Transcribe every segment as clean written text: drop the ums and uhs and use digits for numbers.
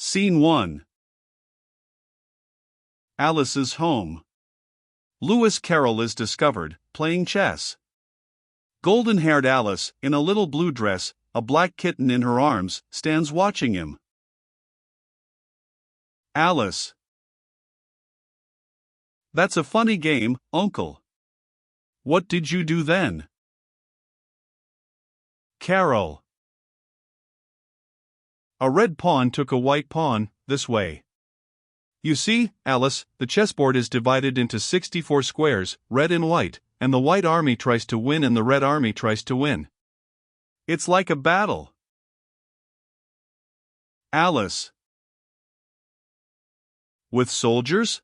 Scene 1. Alice's home. Lewis Carroll is discovered, playing chess. Golden-haired Alice, in a little blue dress, a black kitten in her arms, stands watching him. Alice. That's a funny game, Uncle. What did you do then? Carroll. A red pawn took a white pawn, this way. You see, Alice, the chessboard is divided into 64 squares, red and white, and the white army tries to win and the red army tries to win. It's like a battle. Alice. With soldiers?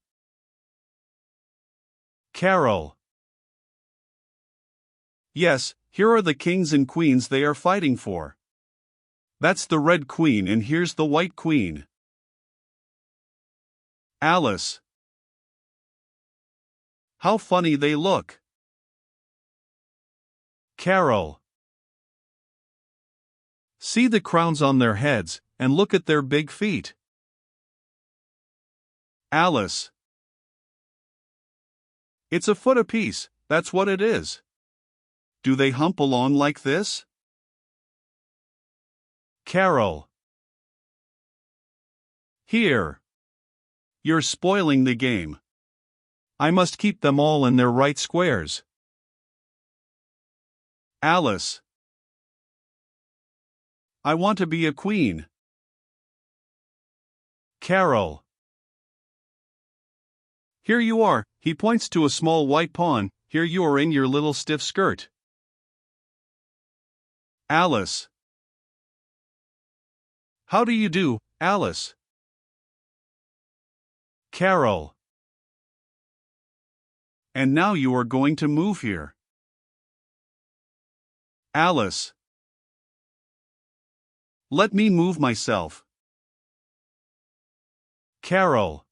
Carroll. Yes, here are the kings and queens they are fighting for. That's the red queen and here's the white queen. Alice. How funny they look. Carroll. See the crowns on their heads, and look at their big feet. Alice. It's a foot apiece, that's what it is. Do they hump along like this? Carroll. Here. You're spoiling the game. I must keep them all in their right squares. Alice. I want to be a queen. Carroll. Here you are, he points to a small white pawn, here you are in your little stiff skirt. Alice. How do you do, Alice? Carroll. And now you are going to move here. Alice. Let me move myself. Carroll.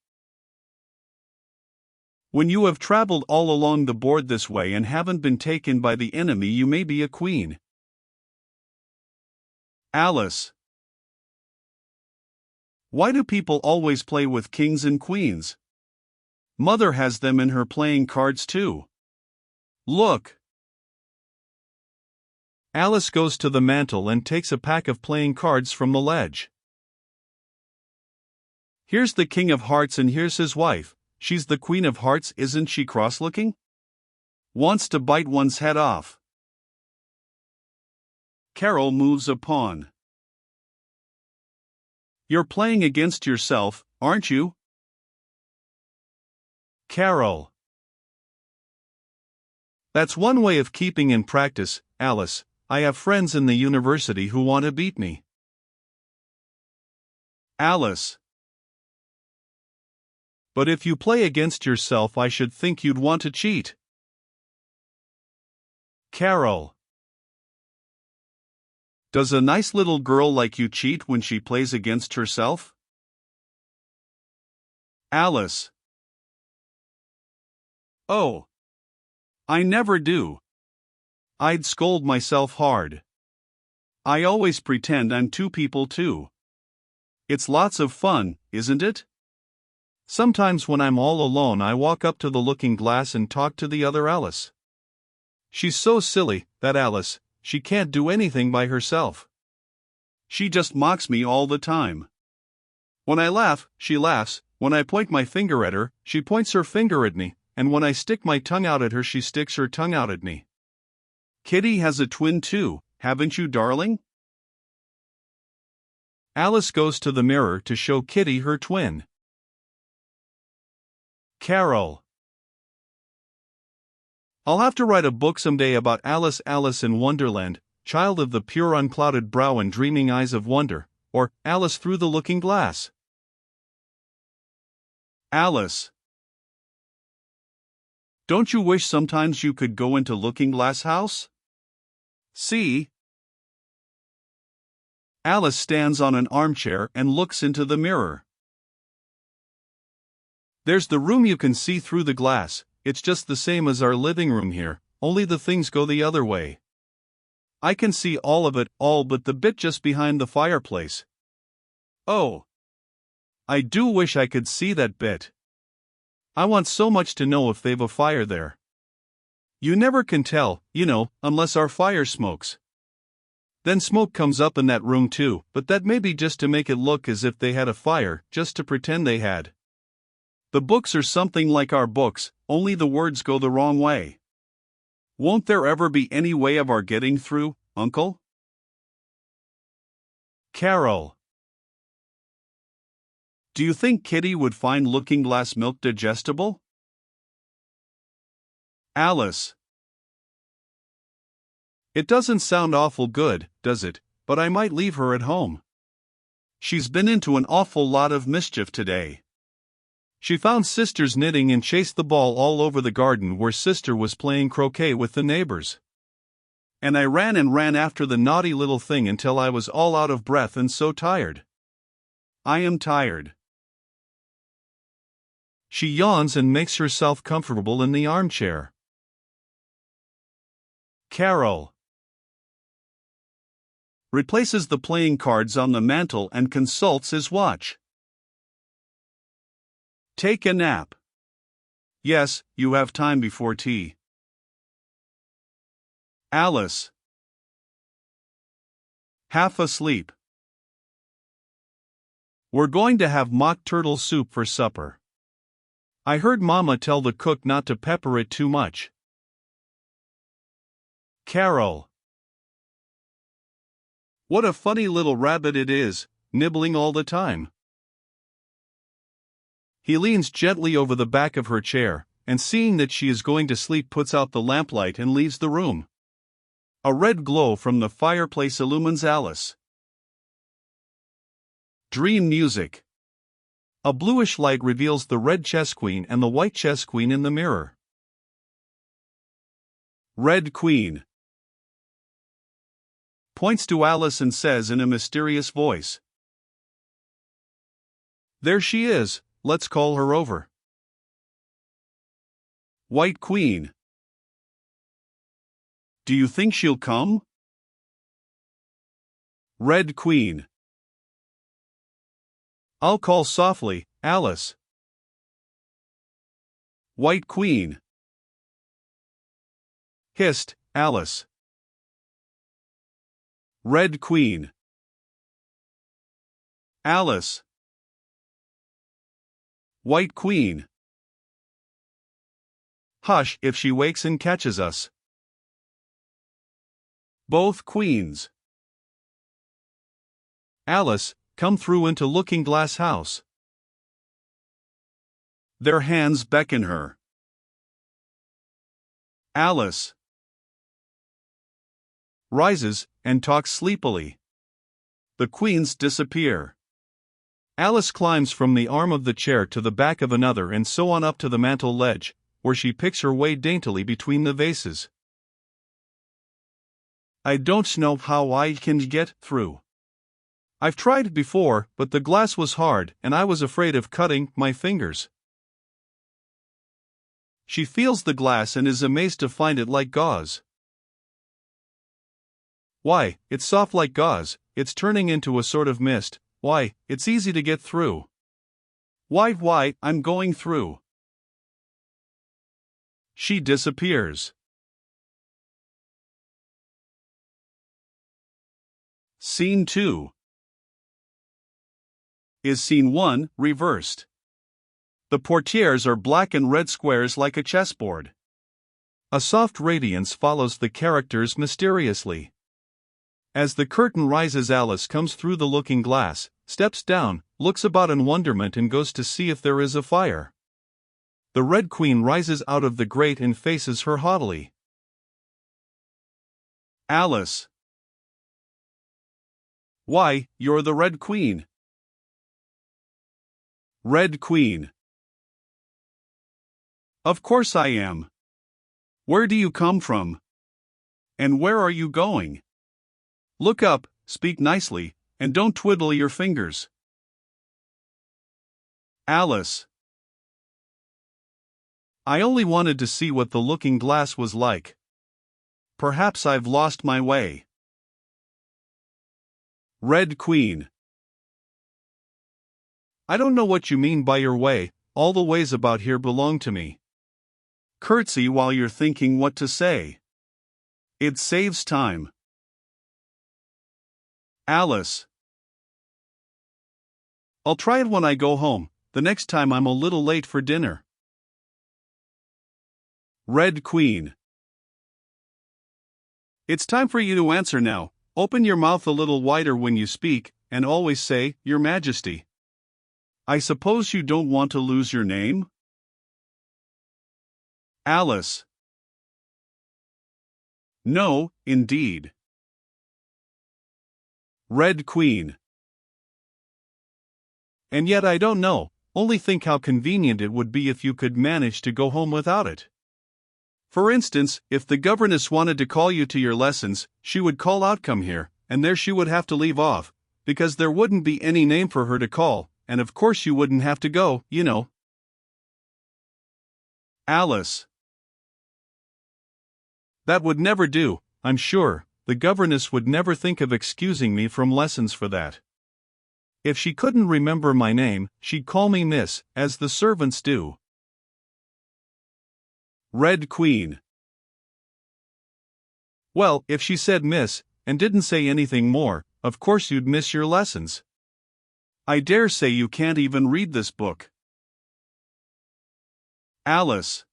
When you have traveled all along the board this way and haven't been taken by the enemy, you may be a queen. Alice. Why do people always play with kings and queens? Mother has them in her playing cards too. Look. Alice goes to the mantel and takes a pack of playing cards from the ledge. Here's the king of hearts and here's his wife. She's the queen of hearts, isn't she cross-looking? Wants to bite one's head off. Carroll moves a pawn. You're playing against yourself, aren't you? Carroll. That's one way of keeping in practice, Alice. I have friends in the university who want to beat me. Alice. But if you play against yourself, I should think you'd want to cheat. Carroll. Does a nice little girl like you cheat when she plays against herself? Alice. Oh. I never do. I'd scold myself hard. I always pretend I'm two people too. It's lots of fun, isn't it? Sometimes when I'm all alone I walk up to the looking glass and talk to the other Alice. She's so silly, that Alice, she can't do anything by herself. She just mocks me all the time. When I laugh, she laughs, when I point my finger at her, she points her finger at me, and when I stick my tongue out at her she sticks her tongue out at me. Kitty has a twin too, haven't you, darling? Alice goes to the mirror to show Kitty her twin. Carroll. I'll have to write a book someday about Alice in Wonderland, child of the pure unclouded brow and dreaming eyes of wonder, or Alice through the looking glass. Alice. Don't you wish sometimes you could go into Looking Glass House? See? Alice stands on an armchair and looks into the mirror. There's the room you can see through the glass. It's just the same as our living room here, only the things go the other way. I can see all of it, all but the bit just behind the fireplace. Oh. I do wish I could see that bit. I want so much to know if they've a fire there. You never can tell, unless our fire smokes. Then smoke comes up in that room too, but that may be just to make it look as if they had a fire, just to pretend they had. The books are something like our books, only the words go the wrong way. Won't there ever be any way of our getting through, Uncle? Carol. Do you think Kitty would find looking-glass milk digestible? Alice. It doesn't sound awful good, does it, but I might leave her at home. She's been into an awful lot of mischief today. She found Sister's knitting and chased the ball all over the garden where Sister was playing croquet with the neighbors. And I ran after the naughty little thing until I was all out of breath and so tired. I am tired. She yawns and makes herself comfortable in the armchair. Carol. Replaces the playing cards on the mantel and consults his watch. Take a nap. Yes, you have time before tea. Alice. Half asleep. We're going to have mock turtle soup for supper. I heard Mama tell the cook not to pepper it too much. Carol. What a funny little rabbit it is, nibbling all the time. He leans gently over the back of her chair, and seeing that she is going to sleep puts out the lamplight and leaves the room. A red glow from the fireplace illumines Alice. Dream music. A bluish light reveals the red chess queen and the white chess queen in the mirror. Red Queen. Points to Alice and says in a mysterious voice. There she is, let's call her over. White Queen. Do you think she'll come? Red Queen. I'll call softly, Alice. White Queen. Hissed, Alice. Red Queen. Alice. White Queen. Hush if she wakes and catches us. Both queens. Alice, come through into Looking-Glass House. Their hands beckon her. Alice. Rises, and talks sleepily. The queens disappear. Alice climbs from the arm of the chair to the back of another and so on up to the mantel ledge, where she picks her way daintily between the vases. I don't know how I can get through. I've tried before, but the glass was hard and I was afraid of cutting my fingers. She feels the glass and is amazed to find it like gauze. Why, it's soft like gauze, it's turning into a sort of mist. Why, it's easy to get through. Why, I'm going through. She disappears. Scene 2. Is Scene 1 reversed? The portieres are black and red squares like a chessboard. A soft radiance follows the characters mysteriously. As the curtain rises, Alice comes through the looking glass, steps down, looks about in wonderment and goes to see if there is a fire. The Red Queen rises out of the grate and faces her haughtily. Alice. Why, you're the Red Queen. Red Queen. Of course I am. Where do you come from? And where are you going? Look up, speak nicely, and don't twiddle your fingers. Alice. I only wanted to see what the looking glass was like. Perhaps I've lost my way. Red Queen. I don't know what you mean by your way, all the ways about here belong to me. Curtsy while you're thinking what to say. It saves time. Alice. I'll try it when I go home, the next time I'm a little late for dinner. Red Queen. It's time for you to answer now. Open your mouth a little wider when you speak, and always say, Your Majesty. I suppose you don't want to lose your name? Alice. No, indeed. Red Queen. And yet I don't know, only think how convenient it would be if you could manage to go home without it. For instance, if the governess wanted to call you to your lessons, she would call out come here, and there she would have to leave off, because there wouldn't be any name for her to call, and of course you wouldn't have to go, you know. Alice. That would never do, I'm sure. The governess would never think of excusing me from lessons for that. If she couldn't remember my name, she'd call me Miss, as the servants do. Red Queen. Well, if she said Miss, and didn't say anything more, of course you'd miss your lessons. I dare say you can't even read this book. Alice.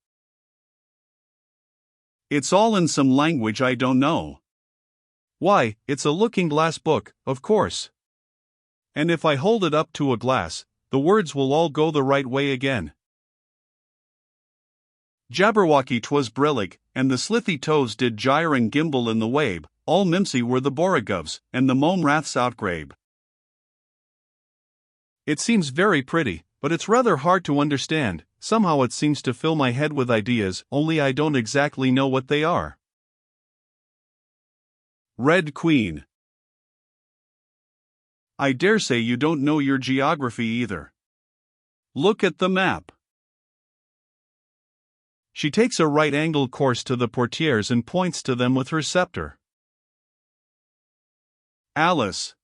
It's all in some language I don't know. Why, it's a looking-glass book, of course. And if I hold it up to a glass, the words will all go the right way again. Jabberwocky 'twas brillig, and the slithy toes did gyre and gimble in the wabe, all mimsy were the borogoves, and the mome raths outgrabe. It seems very pretty, but it's rather hard to understand. Somehow it seems to fill my head with ideas, only I don't exactly know what they are. Red Queen. I dare say you don't know your geography either. Look at the map. She takes a right-angled course to the portieres and points to them with her scepter. Alice.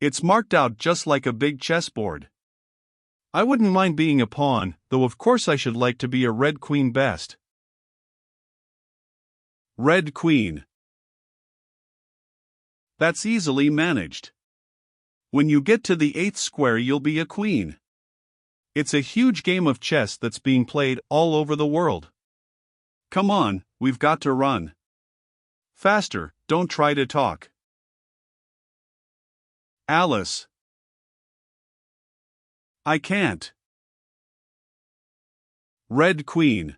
It's marked out just like a big chessboard. I wouldn't mind being a pawn, though of course I should like to be a Red Queen best. Red Queen. That's easily managed. When you get to the 8th square you'll be a queen. It's a huge game of chess that's being played all over the world. Come on, we've got to run. Faster, don't try to talk. Alice. I can't. Red Queen.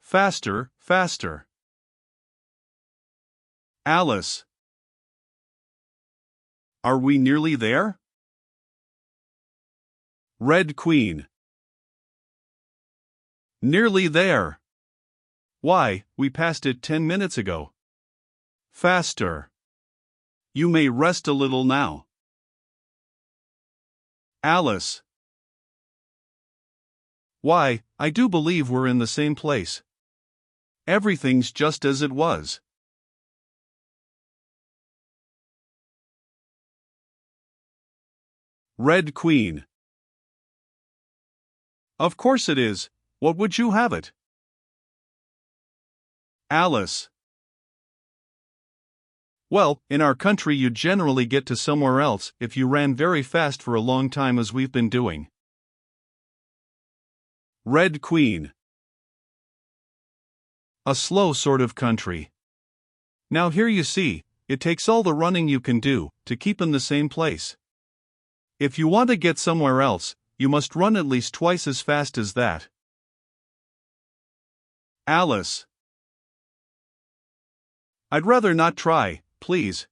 Faster, faster. Alice. Are we nearly there? Red Queen. Nearly there. Why, we passed it 10 minutes ago. Faster. You may rest a little now. Alice. Why, I do believe we're in the same place. Everything's just as it was. Red Queen. Of course it is. What would you have it? Alice. Well, in our country you'd generally get to somewhere else if you ran very fast for a long time as we've been doing. Red Queen. A slow sort of country. Now here you see, it takes all the running you can do to keep in the same place. If you want to get somewhere else, you must run at least twice as fast as that. Alice. I'd rather not try, please.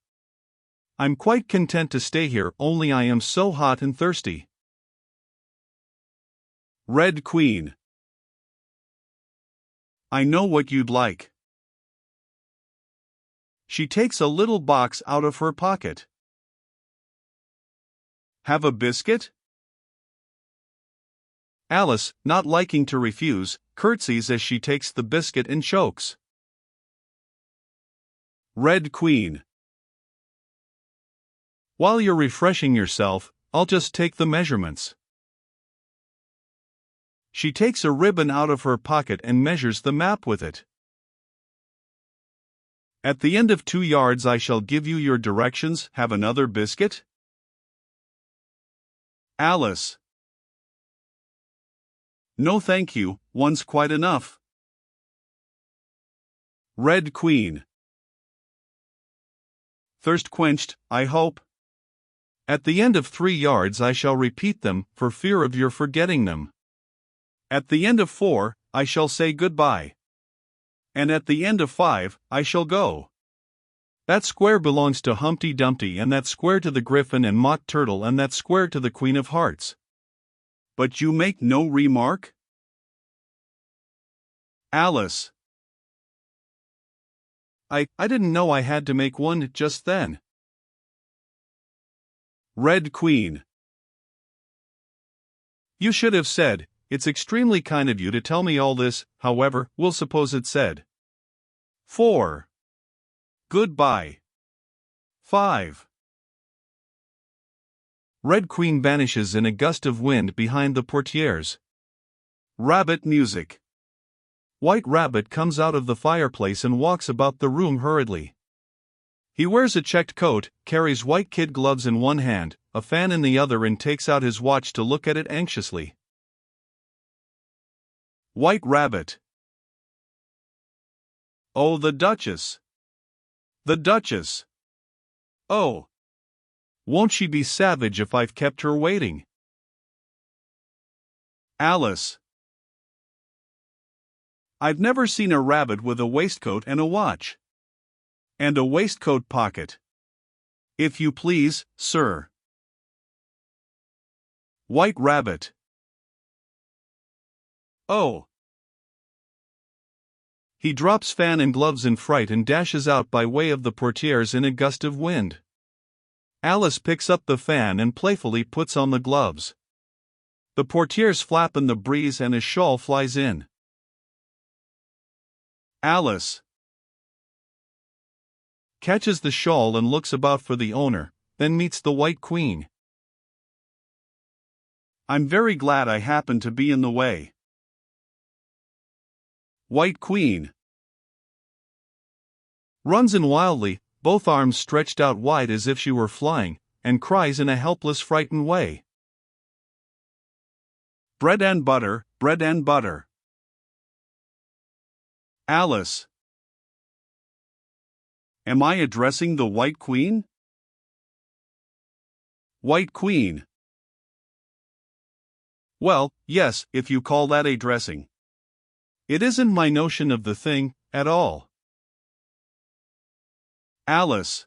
I'm quite content to stay here, only I am so hot and thirsty. Red Queen. I know what you'd like. She takes a little box out of her pocket. Have a biscuit? Alice, not liking to refuse, curtsies as she takes the biscuit and chokes. Red Queen. While you're refreshing yourself, I'll just take the measurements. She takes a ribbon out of her pocket and measures the map with it. At the end of 2 yards I shall give you your directions. Have another biscuit? Alice. No thank you, one's quite enough. Red Queen. Thirst quenched, I hope. At the end of 3 yards I shall repeat them, for fear of your forgetting them. At the end of 4, I shall say goodbye. And at the end of 5, I shall go. That square belongs to Humpty Dumpty, and that square to the Griffin and Mock Turtle, and that square to the Queen of Hearts. But you make no remark? Alice. I didn't know I had to make one just then. Red Queen. You should have said, it's extremely kind of you to tell me all this, however, we'll suppose it said. 4. Goodbye. 5. Red Queen vanishes in a gust of wind behind the portieres. Rabbit music. White Rabbit comes out of the fireplace and walks about the room hurriedly. He wears a checked coat, carries white kid gloves in one hand, a fan in the other, and takes out his watch to look at it anxiously. White Rabbit. Oh, the Duchess. The Duchess. Oh. Won't she be savage if I've kept her waiting? Alice. I've never seen a rabbit with a waistcoat and a watch. And a waistcoat pocket. If you please, sir. White Rabbit. Oh. He drops fan and gloves in fright and dashes out by way of the portieres in a gust of wind. Alice picks up the fan and playfully puts on the gloves. The portieres flap in the breeze and a shawl flies in. Alice catches the shawl and looks about for the owner, then meets the White Queen. I'm very glad I happened to be in the way. White Queen runs in wildly, both arms stretched out wide as if she were flying, and cries in a helpless, frightened way. Bread and butter, bread and butter. Alice. Am I addressing the White Queen? White Queen. Well, yes, if you call that addressing. It isn't my notion of the thing, at all. Alice.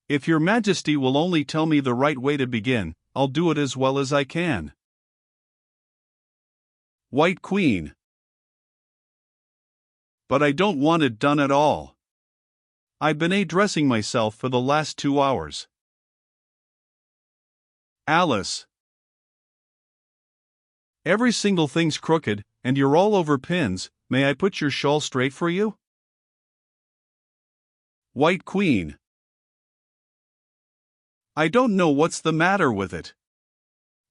If your Majesty will only tell me the right way to begin, I'll do it as well as I can. White Queen. But I don't want it done at all. I've been addressing myself for the last 2 hours. Alice. Every single thing's crooked, and you're all over pins. May I put your shawl straight for you? White Queen. I don't know what's the matter with it.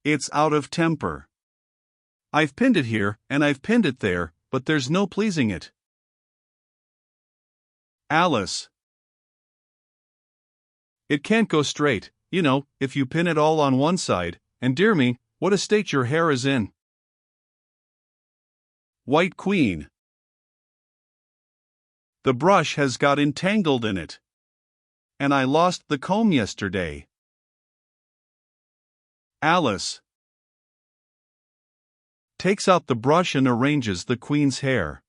It's out of temper. I've pinned it here, and I've pinned it there, but there's no pleasing it. Alice. It can't go straight, you know, if you pin it all on one side, and dear me, what a state your hair is in. White Queen. The brush has got entangled in it. And I lost the comb yesterday. Alice. Takes out the brush and arranges the Queen's hair.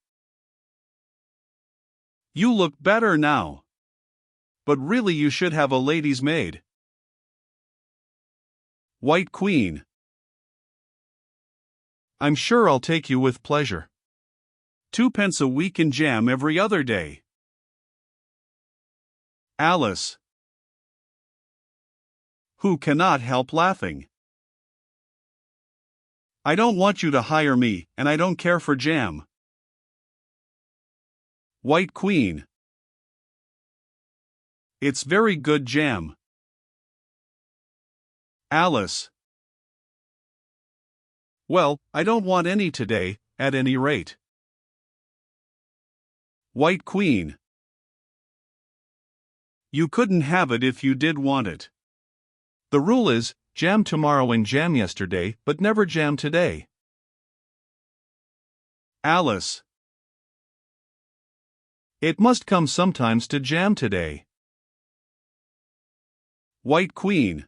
You look better now. But really you should have a lady's maid. White Queen. I'm sure I'll take you with pleasure. 2 pence a week and jam every other day. Alice. Who cannot help laughing. I don't want you to hire me, and I don't care for jam. White Queen. It's very good jam. Alice. Well, I don't want any today, at any rate. White Queen. You couldn't have it if you did want it. The rule is, jam tomorrow and jam yesterday, but never jam today. Alice. It must come sometimes to jam today. White Queen.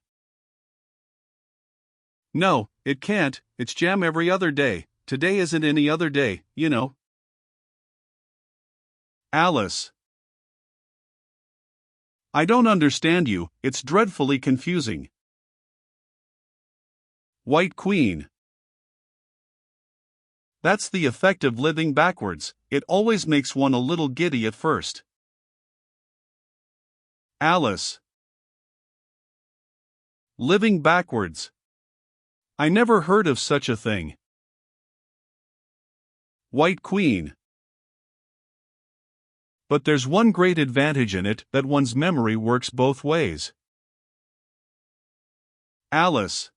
No, it can't, it's jam every other day. Today isn't any other day, you know. Alice. I don't understand you, it's dreadfully confusing. White Queen. That's the effect of living backwards, it always makes one a little giddy at first. Alice. Living backwards. I never heard of such a thing. White Queen. But there's one great advantage in it, that one's memory works both ways. Alice.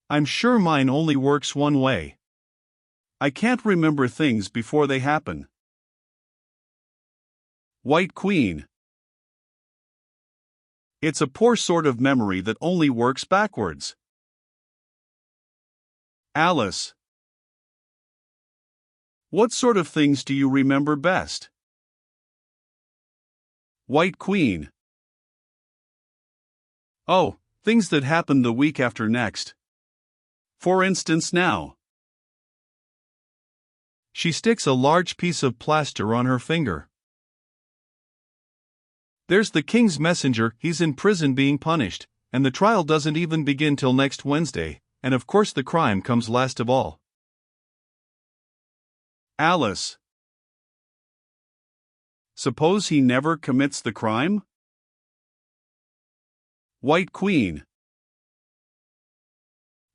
I'm sure mine only works one way. I can't remember things before they happen. White Queen. It's a poor sort of memory that only works backwards. Alice. What sort of things do you remember best? White Queen. Oh, things that happened the week after next. For instance now. She sticks a large piece of plaster on her finger. There's the king's messenger, he's in prison being punished, and the trial doesn't even begin till next Wednesday, and of course the crime comes last of all. Alice. Suppose he never commits the crime? White Queen.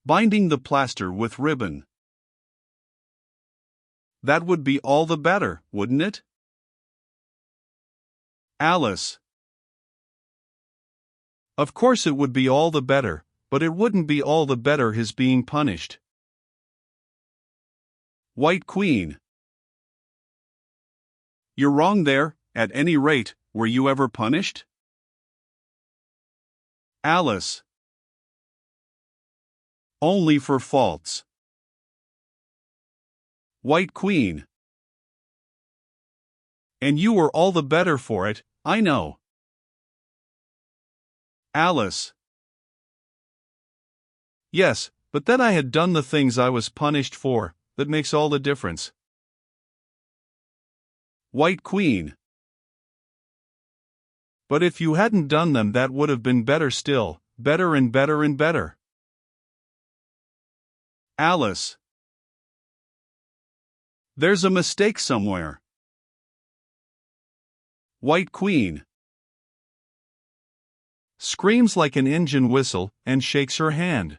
Binding the plaster with ribbon. That would be all the better, wouldn't it? Alice. Of course it would be all the better, but it wouldn't be all the better his being punished. White Queen. You're wrong there, at any rate, were you ever punished? Alice. Only for faults. White Queen. And you were all the better for it, I know. Alice. Yes, but then I had done the things I was punished for, that makes all the difference. White Queen. But if you hadn't done them, that would have been better still, better and better and better. Alice. There's a mistake somewhere. White Queen. Screams like an engine whistle, and shakes her hand.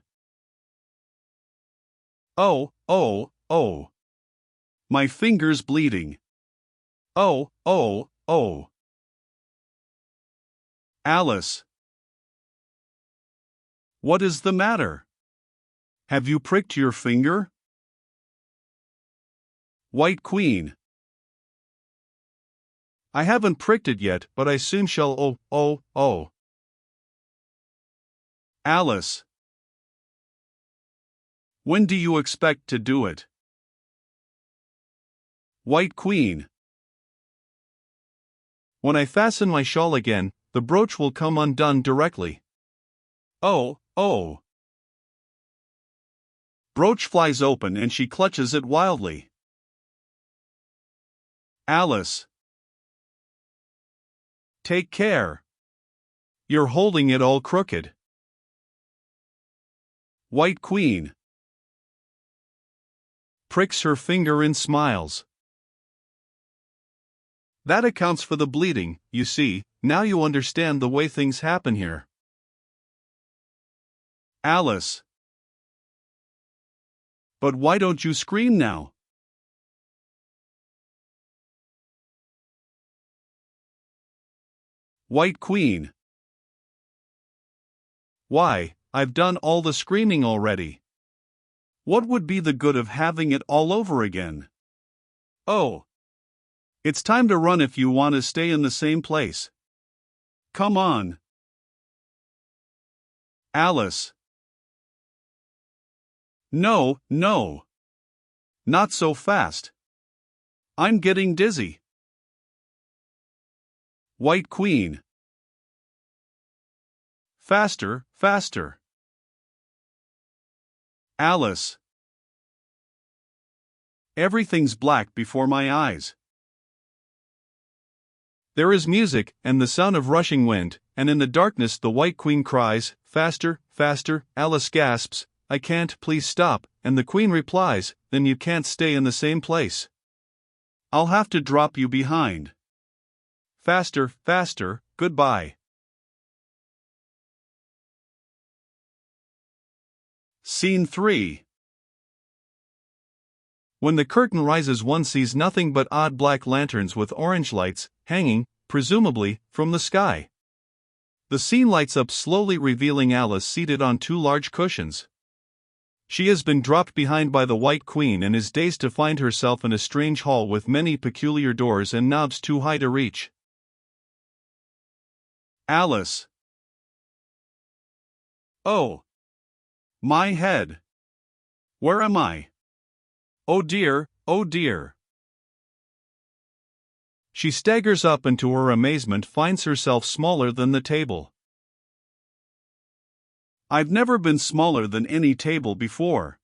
Oh, oh, oh. My finger's bleeding. Oh, oh, oh. Alice. What is the matter? Have you pricked your finger? White Queen. I haven't pricked it yet, but I soon shall. Oh, oh, oh. Alice. When do you expect to do it? White Queen. When I fasten my shawl again, the brooch will come undone directly. Oh, oh. Brooch flies open and she clutches it wildly. Alice. Take care. You're holding it all crooked. White Queen. Pricks her finger and smiles. That accounts for the bleeding, you see, now you understand the way things happen here. Alice. But why don't you scream now? White Queen. Why, I've done all the screaming already. What would be the good of having it all over again? Oh. It's time to run if you want to stay in the same place. Come on. Alice. No, no. Not so fast. I'm getting dizzy. White Queen. Faster, faster. Alice. Everything's black before my eyes. There is music, and the sound of rushing wind, and in the darkness the White Queen cries, "Faster, faster." Alice gasps, "I can't, please stop," and the Queen replies, "Then you can't stay in the same place. I'll have to drop you behind. Faster, faster, goodbye." Scene 3. When the curtain rises, one sees nothing but odd black lanterns with orange lights, hanging, presumably, from the sky. The scene lights up slowly, revealing Alice seated on two large cushions. She has been dropped behind by the White Queen and is dazed to find herself in a strange hall with many peculiar doors and knobs too high to reach. Alice. Oh. My head. Where am I? Oh dear, oh dear. She staggers up and to her amazement finds herself smaller than the table. I've never been smaller than any table before.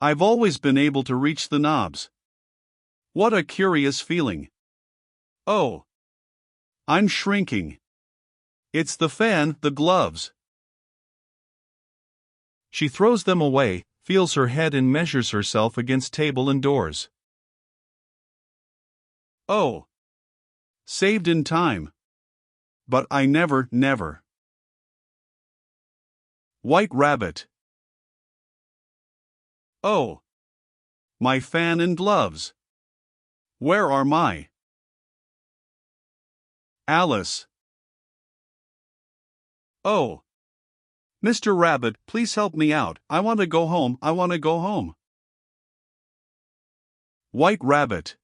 I've always been able to reach the knobs. What a curious feeling. Oh. I'm shrinking. It's the fan, the gloves. She throws them away, feels her head and measures herself against table and doors. Oh. Saved in time. But I never. White Rabbit. Oh. My fan and gloves. Where are my? Alice. Oh. Mr. Rabbit, please help me out. I want to go home. White Rabbit.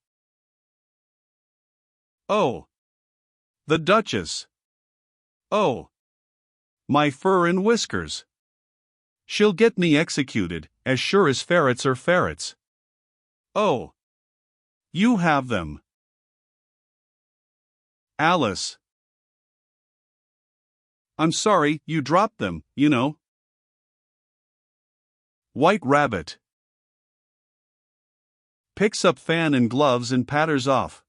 Oh. The Duchess. Oh. My fur and whiskers. She'll get me executed, as sure as ferrets are ferrets. Oh. You have them. Alice. I'm sorry, you dropped them, you know. White Rabbit. Picks up fan and gloves and patters off.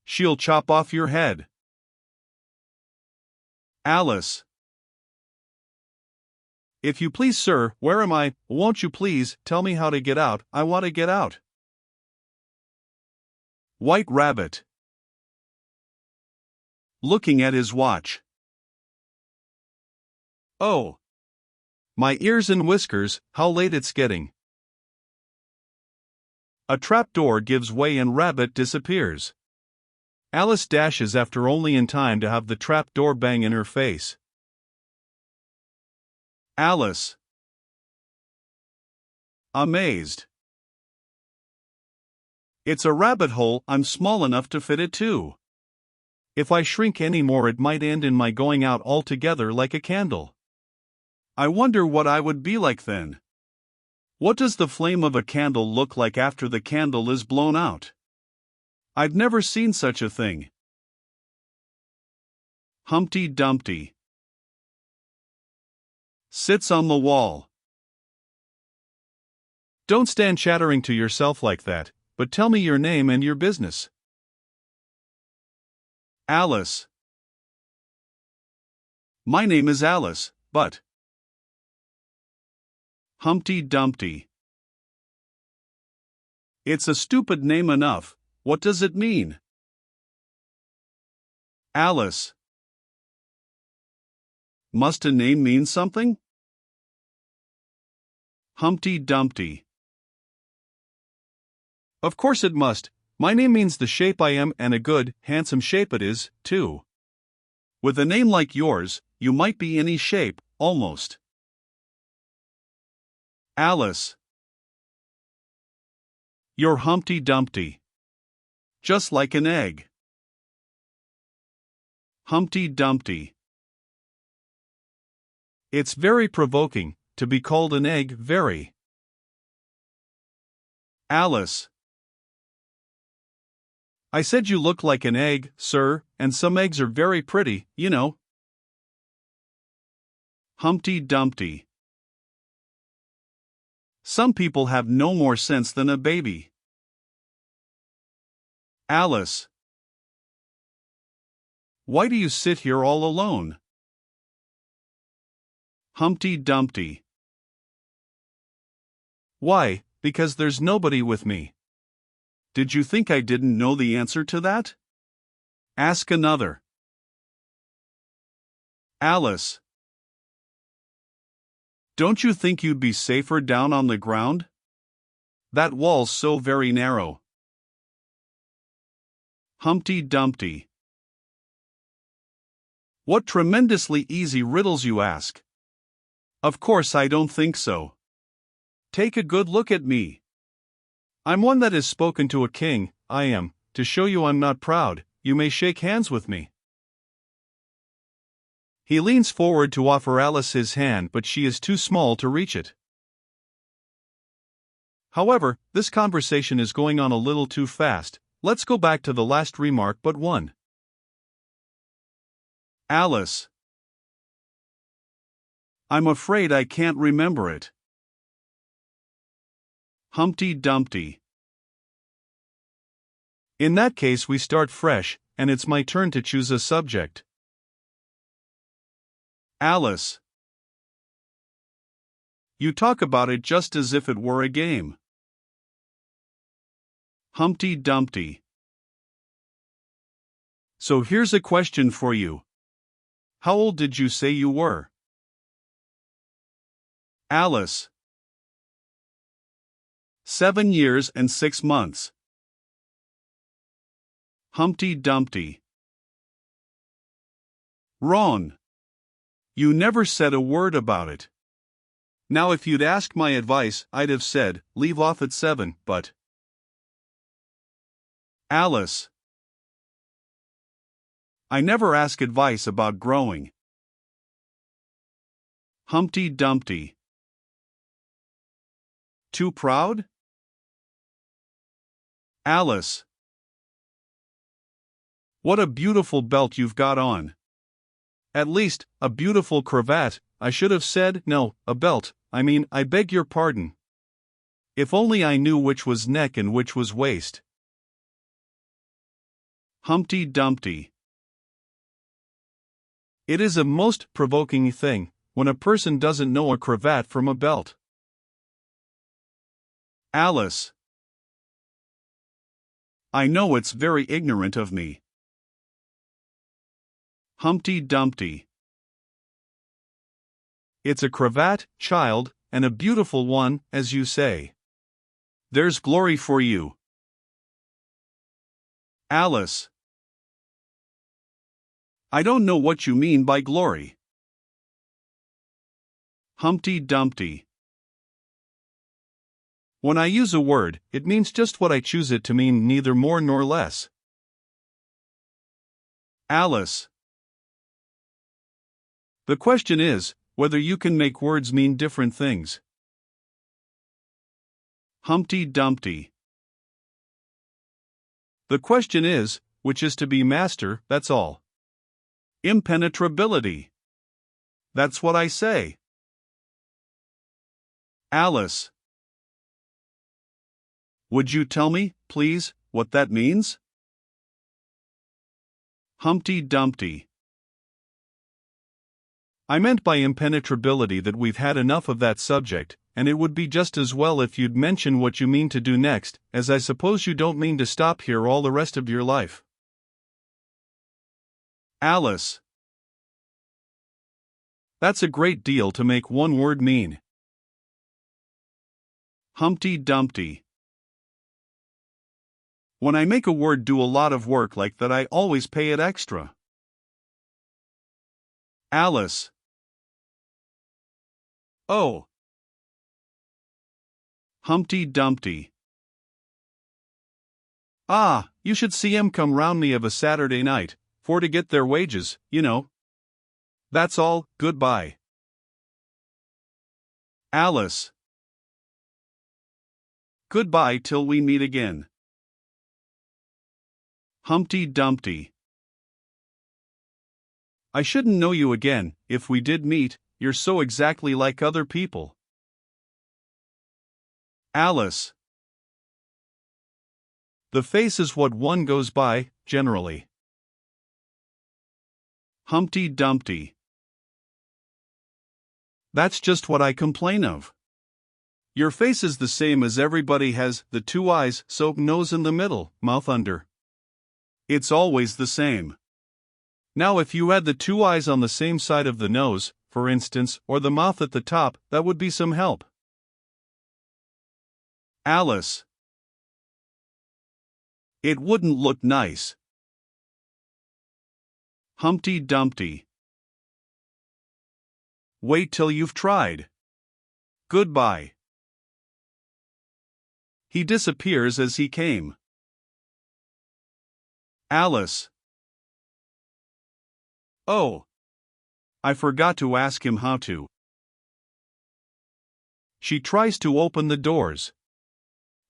She'll chop off your head. Alice. If you please, sir, where am I? Won't you please tell me how to get out? I want to get out. White Rabbit. Looking at his watch. Oh. My ears and whiskers, how late it's getting. A trapdoor gives way and Rabbit disappears. Alice dashes after only in time to have the trapdoor bang in her face. Alice. Amazed. It's a rabbit hole, I'm small enough to fit it too. If I shrink any more it might end in my going out altogether like a candle. I wonder what I would be like then. What does the flame of a candle look like after the candle is blown out? I've never seen such a thing. Humpty Dumpty sits on the wall. Don't stand chattering to yourself like that, but tell me your name and your business. Alice. My name is Alice, but. Humpty Dumpty. It's a stupid name enough. What does it mean? Alice. Must a name mean something? Humpty Dumpty. Of course it must. My name means the shape I am, and a good, handsome shape it is, too. With a name like yours, you might be any shape, almost. Alice. You're Humpty Dumpty. Just like an egg. Humpty Dumpty. It's very provoking to be called an egg, very. Alice. I said you look like an egg, sir, and some eggs are very pretty, you know. Humpty Dumpty. Some people have no more sense than a baby. Alice. Why do you sit here all alone? Humpty Dumpty. Why, because there's nobody with me. Did you think I didn't know the answer to that? Ask another. Alice. Don't you think you'd be safer down on the ground? That wall's so very narrow. Humpty Dumpty. What tremendously easy riddles you ask. Of course I don't think so. Take a good look at me. I'm one that has spoken to a king, I am. To show you I'm not proud, you may shake hands with me. He leans forward to offer Alice his hand, but she is too small to reach it. However, this conversation is going on a little too fast. Let's go back to the last remark but one. Alice. I'm afraid I can't remember it. Humpty Dumpty. In that case we start fresh, and it's my turn to choose a subject. Alice. You talk about it just as if it were a game. Humpty Dumpty. So here's a question for you. How old did you say you were? Alice. 7 years and 6 months. Humpty Dumpty. Wrong. You never said a word about it. Now if you'd asked my advice, I'd have said, leave off at 7, but... Alice. I never ask advice about growing. Humpty Dumpty. Too proud? Alice. What a beautiful belt you've got on. At least, a beautiful cravat. I should have said, no, a belt. I beg your pardon. If only I knew which was neck and which was waist. Humpty Dumpty. It is a most provoking thing when a person doesn't know a cravat from a belt. Alice. I know it's very ignorant of me. Humpty Dumpty. It's a cravat, child, and a beautiful one, as you say. There's glory for you. Alice. I don't know what you mean by glory. Humpty Dumpty. When I use a word, it means just what I choose it to mean, neither more nor less. Alice. The question is, whether you can make words mean different things. Humpty Dumpty. The question is, which is to be master, that's all. Impenetrability. That's what I say. Alice. Would you tell me, please, what that means? Humpty Dumpty. I meant by impenetrability that we've had enough of that subject, and it would be just as well if you'd mention what you mean to do next, as I suppose you don't mean to stop here all the rest of your life. Alice. That's a great deal to make one word mean. Humpty Dumpty. When I make a word do a lot of work like that, I always pay it extra. Alice. Oh. Humpty Dumpty. Ah, you should see 'em come round me of a Saturday night, for to get their wages, you know. That's all, goodbye. Alice. Goodbye till we meet again. Humpty Dumpty. I shouldn't know you again, if we did meet, you're so exactly like other people. Alice. The face is what one goes by, generally. Humpty Dumpty. That's just what I complain of. Your face is the same as everybody has, the two eyes, so nose in the middle, mouth under. It's always the same. Now if you had the two eyes on the same side of the nose, for instance, or the mouth at the top, that would be some help. Alice. It wouldn't look nice. Humpty Dumpty. Wait till you've tried. Goodbye. He disappears as he came. Alice. Oh. I forgot to ask him how to. She tries to open the doors.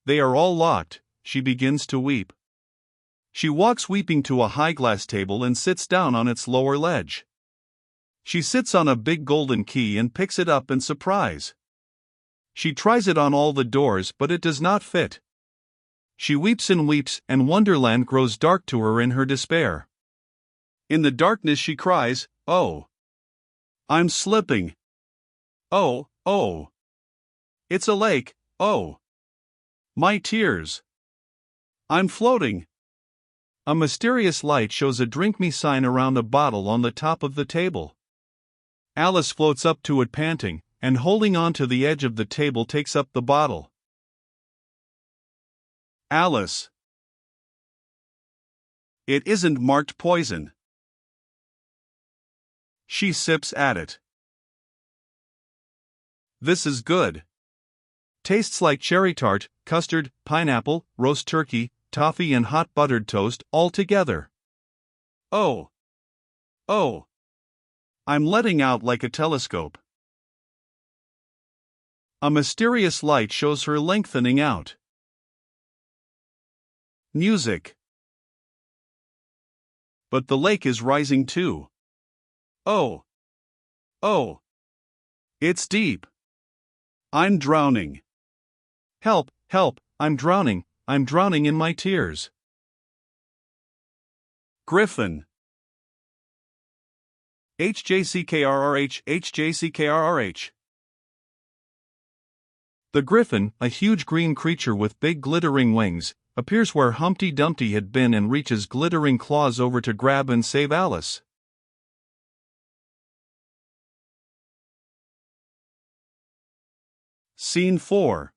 They are all locked. She begins to weep. She walks weeping to a high glass table and sits down on its lower ledge. She sits on a big golden key and picks it up in surprise. She tries it on all the doors, but it does not fit. She weeps, and Wonderland grows dark to her in her despair. In the darkness she cries, "Oh! I'm slipping! Oh, oh! It's a lake, oh! My tears! I'm floating!" A mysterious light shows a drink me sign around a bottle on the top of the table. Alice floats up to it panting, and holding on to the edge of the table takes up the bottle. Alice. It isn't marked poison. She sips at it. This is good. Tastes like cherry tart, custard, pineapple, roast turkey, toffee and hot buttered toast all together. Oh! Oh! I'm letting out like a telescope. A mysterious light shows her lengthening out. Music. But the lake is rising too. Oh! Oh! It's deep. I'm drowning. Help, help, I'm drowning in my tears. Griffin. HJCKRRH. The griffin, a huge green creature with big glittering wings, appears where Humpty Dumpty had been and reaches glittering claws over to grab and save Alice. Scene 4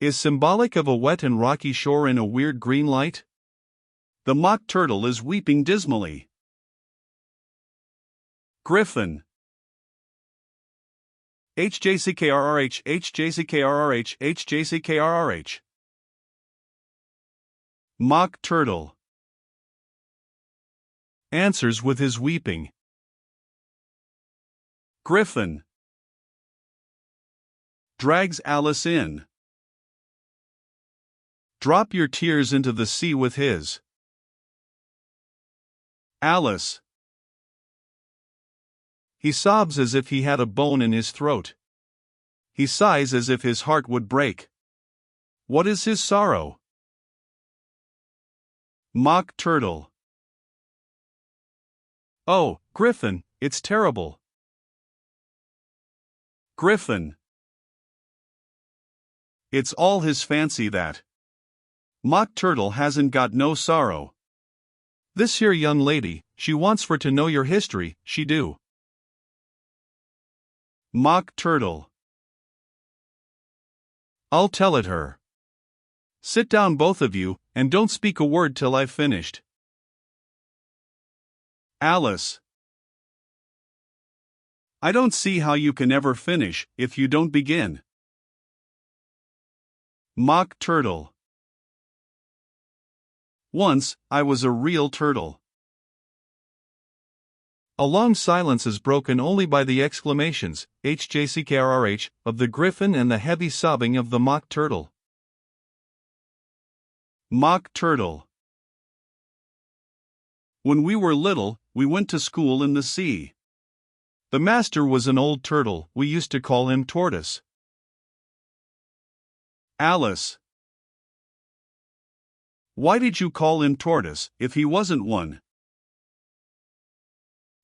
is symbolic of a wet and rocky shore in a weird green light. The mock turtle is weeping dismally. Griffin. HJCKRRH. Mock turtle answers with his weeping. Griffin drags Alice in. Drop your tears into the sea with his. Alice. He sobs as if he had a bone in his throat. He sighs as if his heart would break. What is his sorrow? Mock turtle. Oh, Griffin, it's terrible. Griffin. It's all his fancy that. Mock turtle hasn't got no sorrow. This here young lady, she wants for to know your history, she do. Mock turtle. I'll tell it her. Sit down, both of you, and don't speak a word till I've finished. Alice. I don't see how you can ever finish if you don't begin. Mock Turtle. Once, I was a real turtle. A long silence is broken only by the exclamations, HJCKRH, of the griffin and the heavy sobbing of the mock turtle. Mock Turtle. When we were little, we went to school in the sea. The master was an old turtle, we used to call him Tortoise. Alice. Why did you call him Tortoise, if he wasn't one?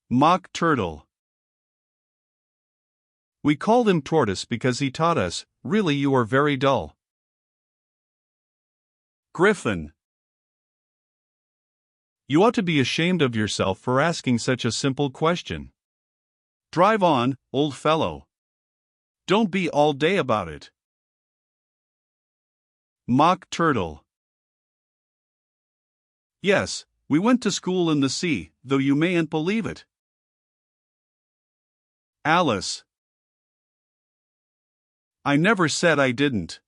Mock Turtle. We called him Tortoise because he taught us, really you are very dull. Griffin. You ought to be ashamed of yourself for asking such a simple question. Drive on, old fellow. Don't be all day about it. Mock Turtle. Yes, we went to school in the sea, though you mayn't believe it. Alice. I never said I didn't.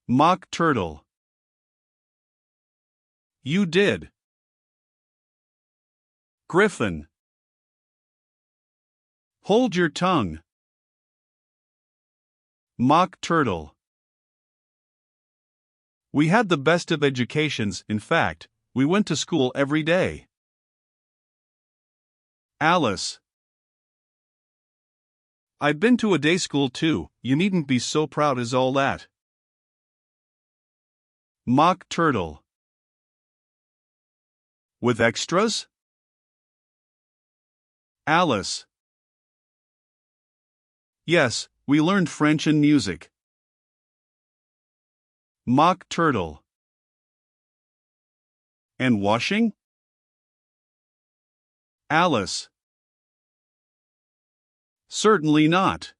Mock Turtle. You did. Griffin. Hold your tongue. Mock Turtle. We had the best of educations, in fact, we went to school every day. Alice. I've been to a day school too, you needn't be so proud as all that. Mock Turtle. With extras? Alice. Yes, we learned French and music. Mock Turtle. And washing? Alice. Certainly not.